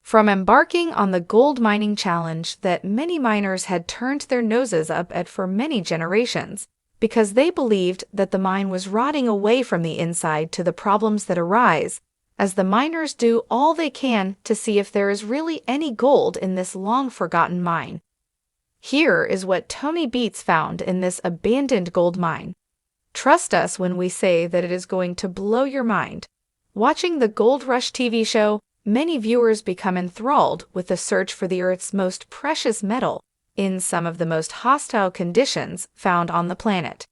From embarking on the gold mining challenge that many miners had turned their noses up at for many generations, because they believed that the mine was rotting away from the inside, to the problems that arise as the miners do all they can to see if there is really any gold in this long-forgotten mine. Here is what Tony Beets found in this abandoned gold mine. Trust us when we say that it is going to blow your mind. Watching the Gold Rush TV show, many viewers become enthralled with the search for the Earth's most precious metal in some of the most hostile conditions found on the planet.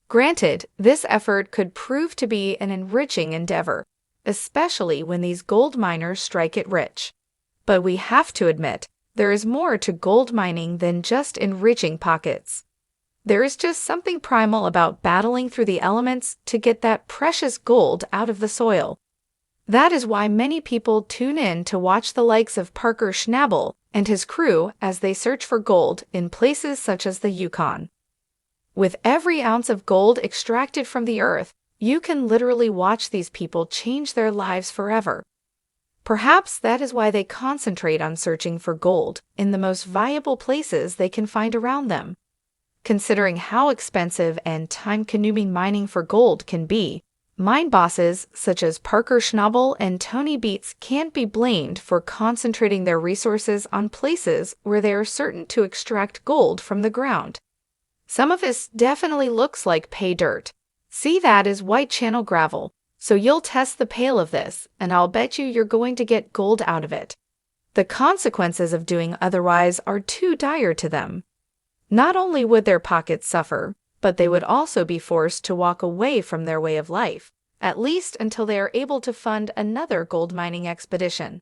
Granted, this effort could prove to be an enriching endeavor, especially when these gold miners strike it rich. But we have to admit, there is more to gold mining than just enriching pockets. There is just something primal about battling through the elements to get that precious gold out of the soil. That is why many people tune in to watch the likes of Parker Schnabel and his crew as they search for gold in places such as the Yukon. With every ounce of gold extracted from the earth, you can literally watch these people change their lives forever. Perhaps that is why they concentrate on searching for gold in the most viable places they can find around them. Considering how expensive and time-consuming mining for gold can be, mine bosses such as Parker Schnabel and Tony Beets can't be blamed for concentrating their resources on places where they are certain to extract gold from the ground. Some of this definitely looks like pay dirt. See, that is white channel gravel, so you'll test the pale of this, and I'll bet you're going to get gold out of it. The consequences of doing otherwise are too dire to them. Not only would their pockets suffer, but they would also be forced to walk away from their way of life, at least until they are able to fund another gold mining expedition.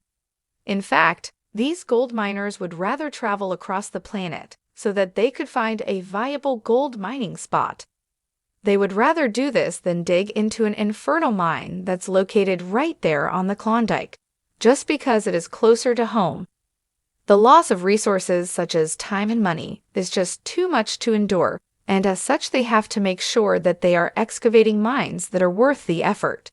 In fact, these gold miners would rather travel across the planet so that they could find a viable gold mining spot. They would rather do this than dig into an infernal mine that's located right there on the Klondike, just because it is closer to home. The loss of resources such as time and money is just too much to endure, and as such they have to make sure that they are excavating mines that are worth the effort.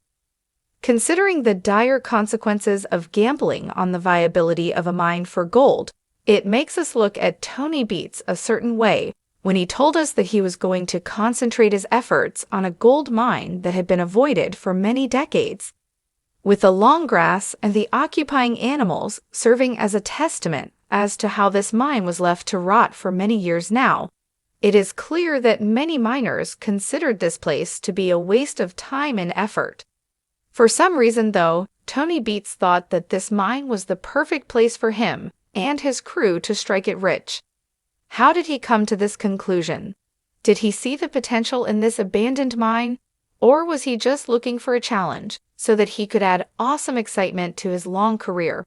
Considering the dire consequences of gambling on the viability of a mine for gold, it makes us look at Tony Beets a certain way when he told us that he was going to concentrate his efforts on a gold mine that had been avoided for many decades. With the long grass and the occupying animals serving as a testament as to how this mine was left to rot for many years now, it is clear that many miners considered this place to be a waste of time and effort. For some reason, though, Tony Beets thought that this mine was the perfect place for him and his crew to strike it rich. How did he come to this conclusion? Did he see the potential in this abandoned mine, or was he just looking for a challenge so that he could add awesome excitement to his long career?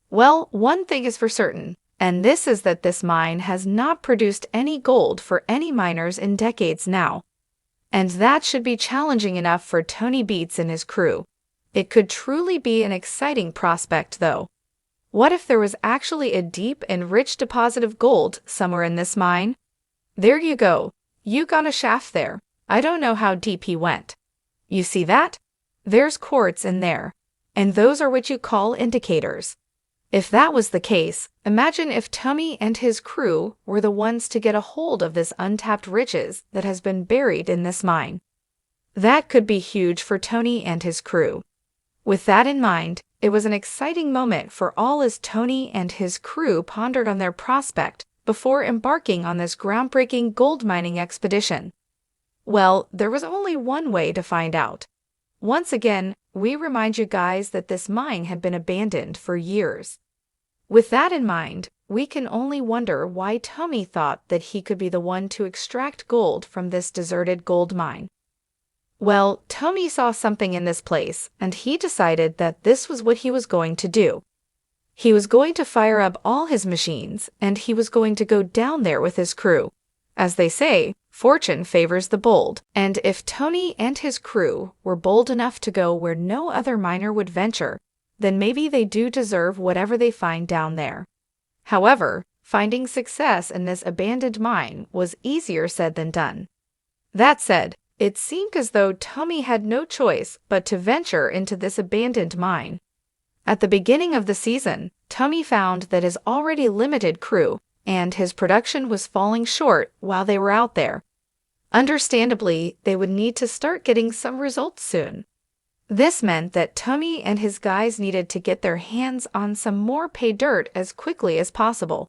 Well, one thing is for certain, and this is that this mine has not produced any gold for any miners in decades now. And that should be challenging enough for Tony Beets and his crew. It could truly be an exciting prospect, though. What if there was actually a deep and rich deposit of gold somewhere in this mine? There you go. You got a shaft there. I don't know how deep he went. You see that? There's quartz in there. And those are what you call indicators. If that was the case, imagine if Tony and his crew were the ones to get a hold of this untapped riches that has been buried in this mine. That could be huge for Tony and his crew. With that in mind, it was an exciting moment for all as Tony and his crew pondered on their prospect before embarking on this groundbreaking gold mining expedition. Well, there was only one way to find out. Once again, we remind you guys that this mine had been abandoned for years. With that in mind, we can only wonder why Tony thought that he could be the one to extract gold from this deserted gold mine. Well, Tony saw something in this place, and he decided that this was what he was going to do. He was going to fire up all his machines, and he was going to go down there with his crew. As they say, fortune favors the bold, and if Tony and his crew were bold enough to go where no other miner would venture, then maybe they do deserve whatever they find down there. However, finding success in this abandoned mine was easier said than done. That said, it seemed as though Tony had no choice but to venture into this abandoned mine. At the beginning of the season, Tony found that his already limited crew and his production was falling short while they were out there. Understandably, they would need to start getting some results soon. This meant that Tony and his guys needed to get their hands on some more pay dirt as quickly as possible.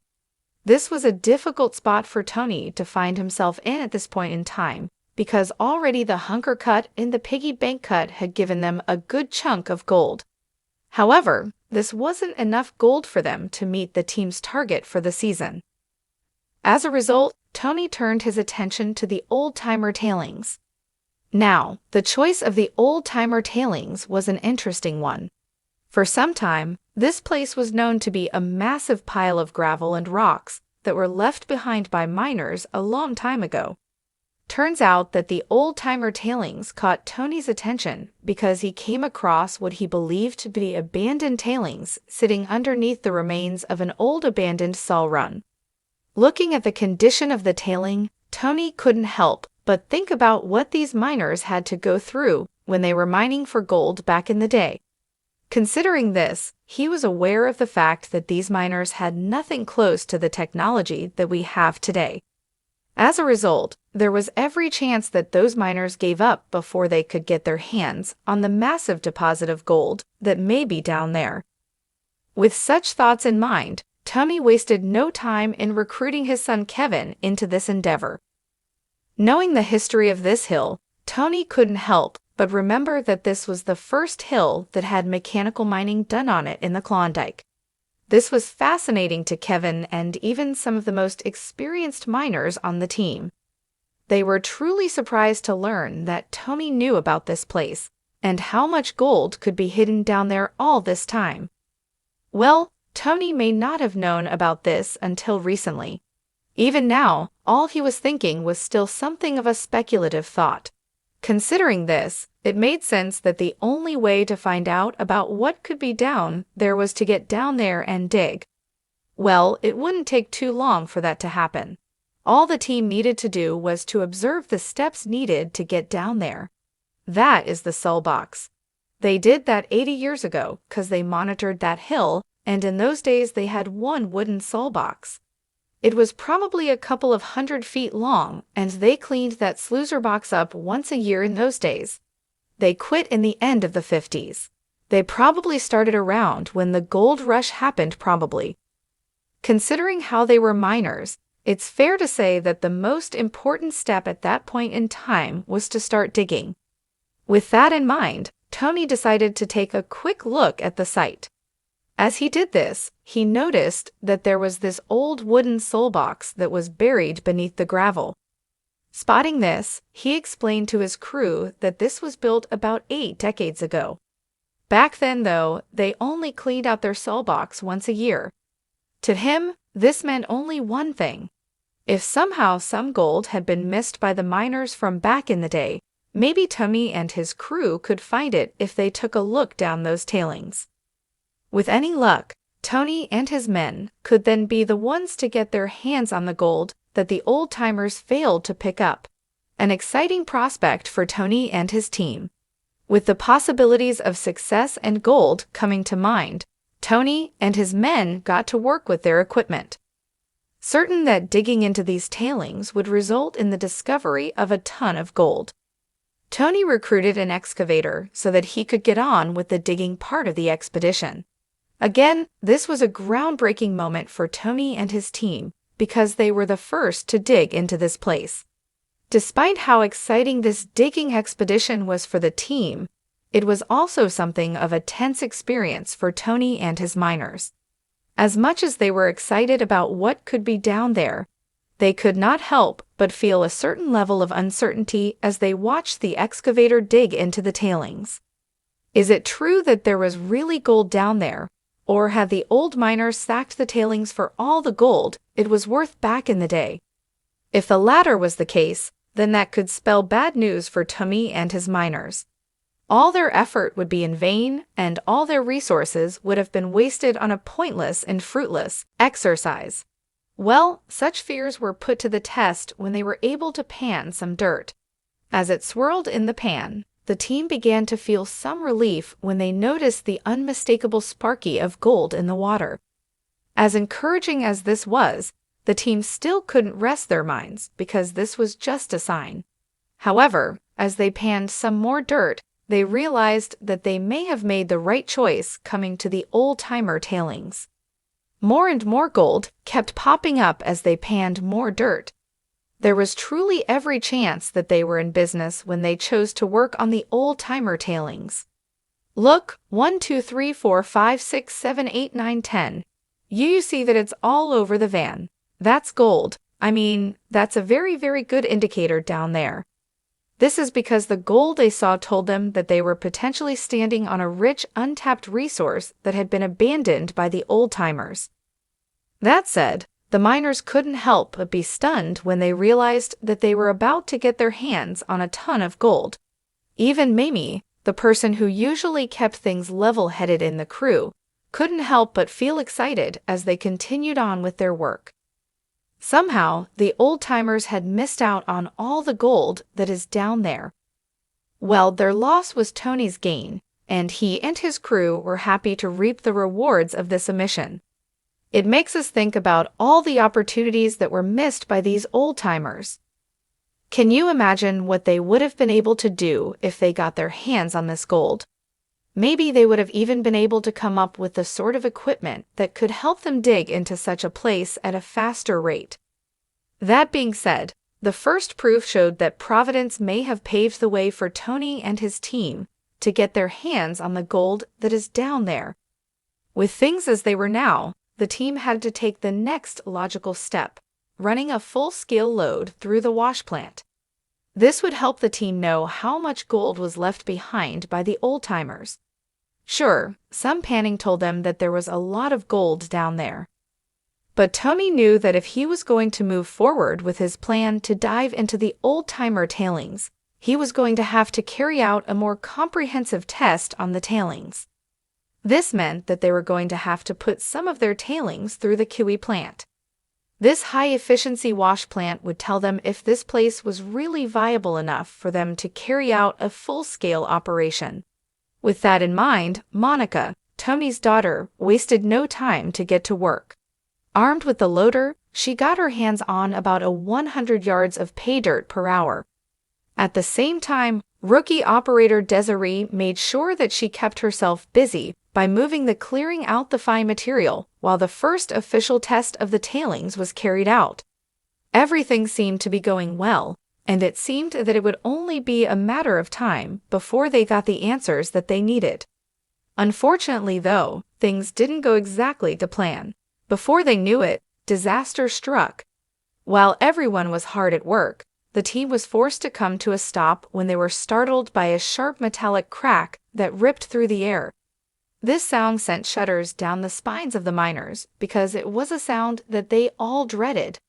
This was a difficult spot for Tony to find himself in at this point in time, because already the hunker cut in the piggy bank cut had given them a good chunk of gold. However, this wasn't enough gold for them to meet the team's target for the season. As a result, Tony turned his attention to the old-timer tailings. Now, the choice of the old-timer tailings was an interesting one. For some time, this place was known to be a massive pile of gravel and rocks that were left behind by miners a long time ago. Turns out that the old-timer tailings caught Tony's attention because he came across what he believed to be abandoned tailings sitting underneath the remains of an old abandoned saw run. Looking at the condition of the tailing, Tony couldn't help but think about what these miners had to go through when they were mining for gold back in the day. Considering this, he was aware of the fact that these miners had nothing close to the technology that we have today. As a result, there was every chance that those miners gave up before they could get their hands on the massive deposit of gold that may be down there. With such thoughts in mind, Tony wasted no time in recruiting his son Kevin into this endeavor. Knowing the history of this hill, Tony couldn't help but remember that this was the first hill that had mechanical mining done on it in the Klondike. This was fascinating to Kevin and even some of the most experienced miners on the team. They were truly surprised to learn that Tony knew about this place and how much gold could be hidden down there all this time. Well, Tony may not have known about this until recently. Even now, all he was thinking was still something of a speculative thought. Considering this, it made sense that the only way to find out about what could be down there was to get down there and dig. Well, it wouldn't take too long for that to happen. All the team needed to do was to observe the steps needed to get down there. That is the soul box. They did that 80 years ago because they monitored that hill, and in those days they had one wooden soul box. It was probably a couple of 100 feet long, and they cleaned that sluicer box up once a year in those days. They quit in the end of the 50s. They probably started around when the gold rush happened probably. Considering how they were miners, it's fair to say that the most important step at that point in time was to start digging. With that in mind, Tony decided to take a quick look at the site. As he did this, he noticed that there was this old wooden soul box that was buried beneath the gravel. Spotting this, he explained to his crew that this was built about 8 decades ago. Back then, though, they only cleaned out their soul box once a year. To him, this meant only one thing. If somehow some gold had been missed by the miners from back in the day, maybe Tony and his crew could find it if they took a look down those tailings. With any luck, Tony and his men could then be the ones to get their hands on the gold that the old-timers failed to pick up. An exciting prospect for Tony and his team. With the possibilities of success and gold coming to mind, Tony and his men got to work with their equipment. Certain that digging into these tailings would result in the discovery of a ton of gold. Tony recruited an excavator so that he could get on with the digging part of the expedition. Again, this was a groundbreaking moment for Tony and his team because they were the first to dig into this place. Despite how exciting this digging expedition was for the team, it was also something of a tense experience for Tony and his miners. As much as they were excited about what could be down there, they could not help but feel a certain level of uncertainty as they watched the excavator dig into the tailings. Is it true that there was really gold down there? Or had the old miners sacked the tailings for all the gold it was worth back in the day? If the latter was the case, then that could spell bad news for Tony and his miners. All their effort would be in vain, and all their resources would have been wasted on a pointless and fruitless exercise. Well, such fears were put to the test when they were able to pan some dirt. As it swirled in the pan, the team began to feel some relief when they noticed the unmistakable sparkle of gold in the water. As encouraging as this was, the team still couldn't rest their minds because this was just a sign. However, as they panned some more dirt, they realized that they may have made the right choice coming to the old-timer tailings. More and more gold kept popping up as they panned more dirt. There was truly every chance that they were in business when they chose to work on the old-timer tailings. Look, 1, 2, 3, 4, 5, 6, 7, 8, 9, 10. You see that it's all over the van. That's gold. I mean, that's a very, very good indicator down there. This is because the gold they saw told them that they were potentially standing on a rich, untapped resource that had been abandoned by the old-timers. That said, the miners couldn't help but be stunned when they realized that they were about to get their hands on a ton of gold. Even Mamie, the person who usually kept things level-headed in the crew, couldn't help but feel excited as they continued on with their work. Somehow, the old-timers had missed out on all the gold that is down there. Well, their loss was Tony's gain, and he and his crew were happy to reap the rewards of this omission. It makes us think about all the opportunities that were missed by these old-timers. Can you imagine what they would have been able to do if they got their hands on this gold? Maybe they would have even been able to come up with the sort of equipment that could help them dig into such a place at a faster rate. That being said, the first proof showed that Providence may have paved the way for Tony and his team to get their hands on the gold that is down there. With things as they were now, the team had to take the next logical step, running a full-scale load through the wash plant. This would help the team know how much gold was left behind by the old-timers. Sure, some panning told them that there was a lot of gold down there. But Tony knew that if he was going to move forward with his plan to dive into the old-timer tailings, he was going to have to carry out a more comprehensive test on the tailings. This meant that they were going to have to put some of their tailings through the QE plant. This high-efficiency wash plant would tell them if this place was really viable enough for them to carry out a full-scale operation. With that in mind, Monica, Tony's daughter, wasted no time to get to work. Armed with the loader, she got her hands on about 100 yards of pay dirt per hour. At the same time, rookie operator Desiree made sure that she kept herself busy by moving the clearing out the fine material while the first official test of the tailings was carried out. Everything seemed to be going well, and it seemed that it would only be a matter of time before they got the answers that they needed. Unfortunately, though, things didn't go exactly to plan. Before they knew it, disaster struck. While everyone was hard at work, the team was forced to come to a stop when they were startled by a sharp metallic crack that ripped through the air. This sound sent shudders down the spines of the miners because it was a sound that they all dreaded.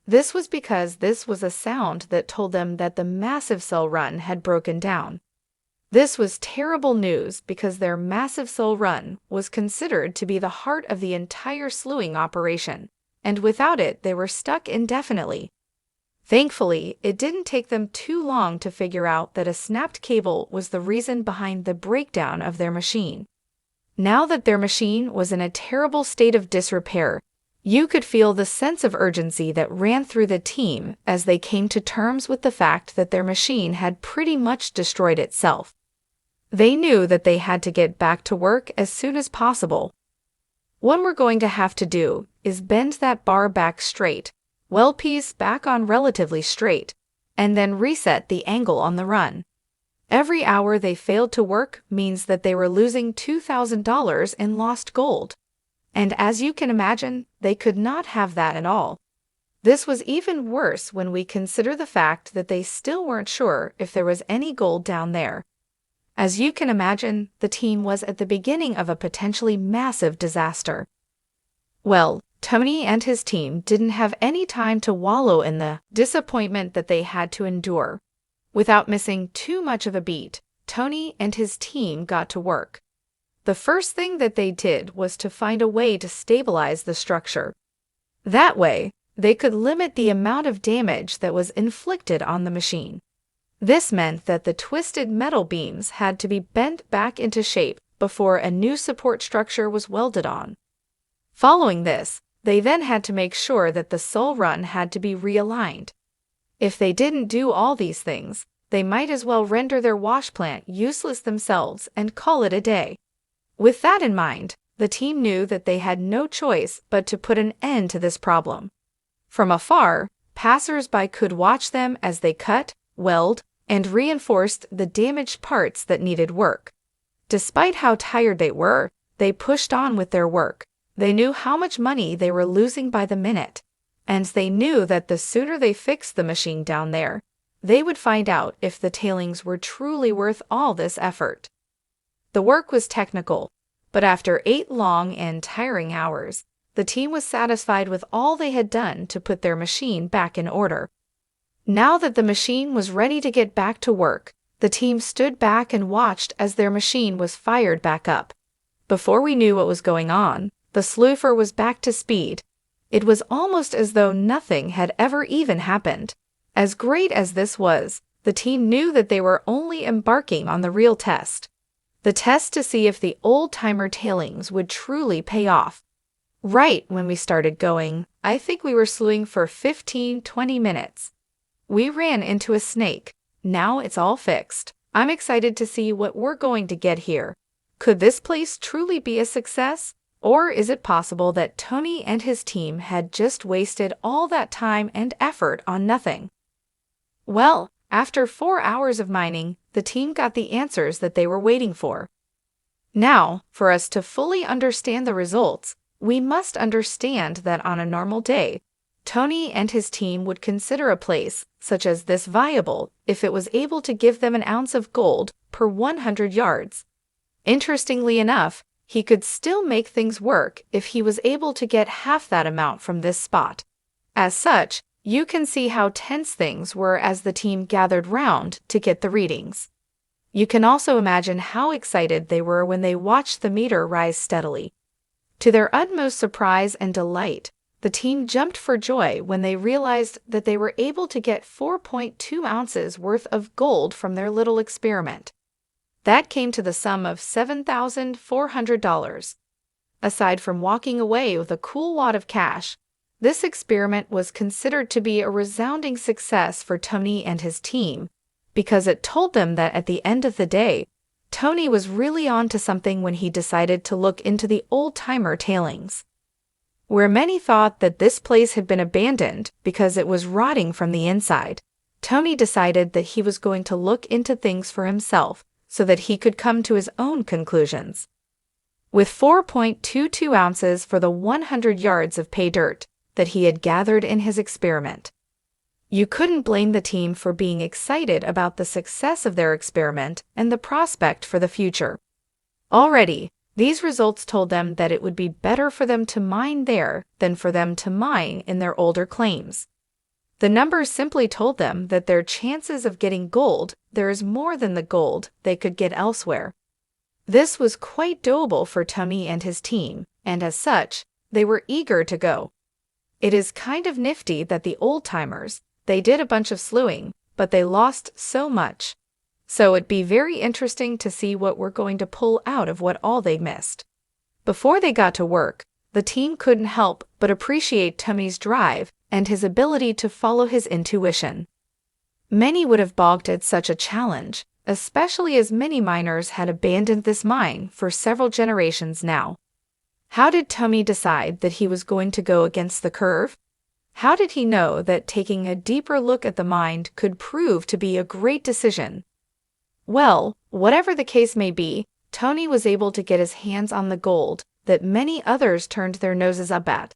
This was because this was a sound that told them that the massive cell run had broken down. This was terrible news because their massive cell run was considered to be the heart of the entire slewing operation, and without it they were stuck indefinitely. Thankfully, it didn't take them too long to figure out that a snapped cable was the reason behind the breakdown of their machine. Now that their machine was in a terrible state of disrepair, you could feel the sense of urgency that ran through the team as they came to terms with the fact that their machine had pretty much destroyed itself. They knew that they had to get back to work as soon as possible. What we're going to have to do is bend that bar back straight, weld piece back on relatively straight, and then reset the angle on the run. Every hour they failed to work means that they were losing $2,000 in lost gold. And as you can imagine, they could not have that at all. This was even worse when we consider the fact that they still weren't sure if there was any gold down there. As you can imagine, the team was at the beginning of a potentially massive disaster. Well, Tony and his team didn't have any time to wallow in the disappointment that they had to endure. Without missing too much of a beat, Tony and his team got to work. The first thing that they did was to find a way to stabilize the structure. That way, they could limit the amount of damage that was inflicted on the machine. This meant that the twisted metal beams had to be bent back into shape before a new support structure was welded on. Following this, they then had to make sure that the sole run had to be realigned. If they didn't do all these things, they might as well render their wash plant useless themselves and call it a day. With that in mind, the team knew that they had no choice but to put an end to this problem. From afar, passers-by could watch them as they cut, weld, and reinforced the damaged parts that needed work. Despite how tired they were, they pushed on with their work. They knew how much money they were losing by the minute, and they knew that the sooner they fixed the machine down there, they would find out if the tailings were truly worth all this effort. The work was technical, but after 8 long and tiring hours, the team was satisfied with all they had done to put their machine back in order. Now that the machine was ready to get back to work, the team stood back and watched as their machine was fired back up. Before we knew what was going on, the sloofer was back to speed. It was almost as though nothing had ever even happened. As great as this was, the team knew that they were only embarking on the real test. The test to see if the old-timer tailings would truly pay off. Right when we started going, I think we were slewing for 15-20 minutes. We ran into a snake. Now it's all fixed. I'm excited to see what we're going to get here. Could this place truly be a success? Or is it possible that Tony and his team had just wasted all that time and effort on nothing? Well, after 4 hours of mining, the team got the answers that they were waiting for. Now, for us to fully understand the results, we must understand that on a normal day, Tony and his team would consider a place such as this viable if it was able to give them an ounce of gold per 100 yards. Interestingly enough, he could still make things work if he was able to get half that amount from this spot. As such, you can see how tense things were as the team gathered round to get the readings. You can also imagine how excited they were when they watched the meter rise steadily. To their utmost surprise and delight, the team jumped for joy when they realized that they were able to get 4.2 ounces worth of gold from their little experiment. That came to the sum of $7,400. Aside from walking away with a cool wad of cash, this experiment was considered to be a resounding success for Tony and his team, because it told them that at the end of the day, Tony was really on to something when he decided to look into the old-timer tailings. Where many thought that this place had been abandoned because it was rotting from the inside, Tony decided that he was going to look into things for himself so that he could come to his own conclusions. With 4.22 ounces for the 100 yards of pay dirt that he had gathered in his experiment, you couldn't blame the team for being excited about the success of their experiment and the prospect for the future. Already, these results told them that it would be better for them to mine there than for them to mine in their older claims. The numbers simply told them that their chances of getting gold, there is more than the gold they could get elsewhere. This was quite doable for Tony and his team, and as such, they were eager to go. It is kind of nifty that the old-timers, they did a bunch of slewing, but they lost so much. So it'd be very interesting to see what we're going to pull out of what all they missed. Before they got to work, the team couldn't help but appreciate Tony's drive and his ability to follow his intuition. Many would have balked at such a challenge, especially as many miners had abandoned this mine for several generations now. How did Tony decide that he was going to go against the curve? How did he know that taking a deeper look at the mine could prove to be a great decision? Well, whatever the case may be, Tony was able to get his hands on the gold that many others turned their noses up at.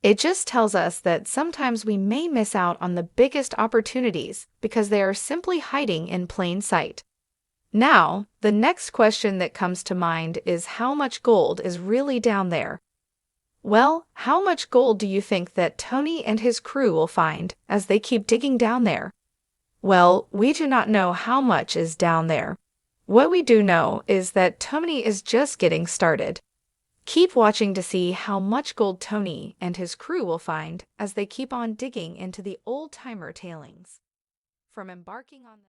It just tells us that sometimes we may miss out on the biggest opportunities because they are simply hiding in plain sight. Now, the next question that comes to mind is how much gold is really down there? Well, how much gold do you think that Tony and his crew will find as they keep digging down there? Well, we do not know how much is down there. What we do know is that Tony is just getting started. Keep watching to see how much gold Tony and his crew will find as they keep on digging into the old-timer tailings. From embarking on